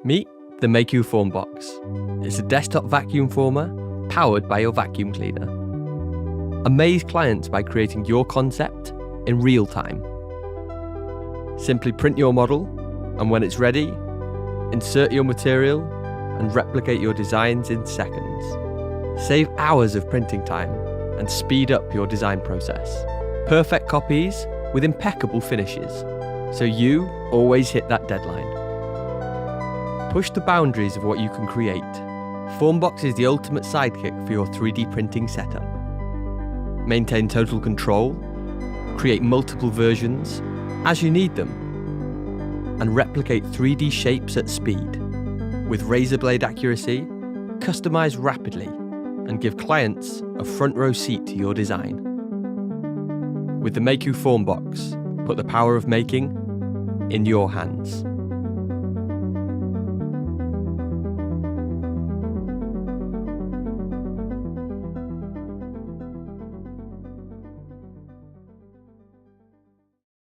Meet the Mayku FormBox. It's a desktop vacuum former powered by your vacuum cleaner. Amaze clients by creating your concept in real time. Simply print your model, and when it's ready, insert your material and replicate your designs in seconds. Save hours of printing time and speed up your design process. Perfect copies with impeccable finishes, so you always hit that deadline. Push the boundaries of what you can create. FormBox is the ultimate sidekick for your 3D printing setup. Maintain total control, create multiple versions as you need them, and replicate 3D shapes at speed. With razor blade accuracy, customize rapidly and give clients a front row seat to your design. With the Mayku FormBox, put the power of making in your hands.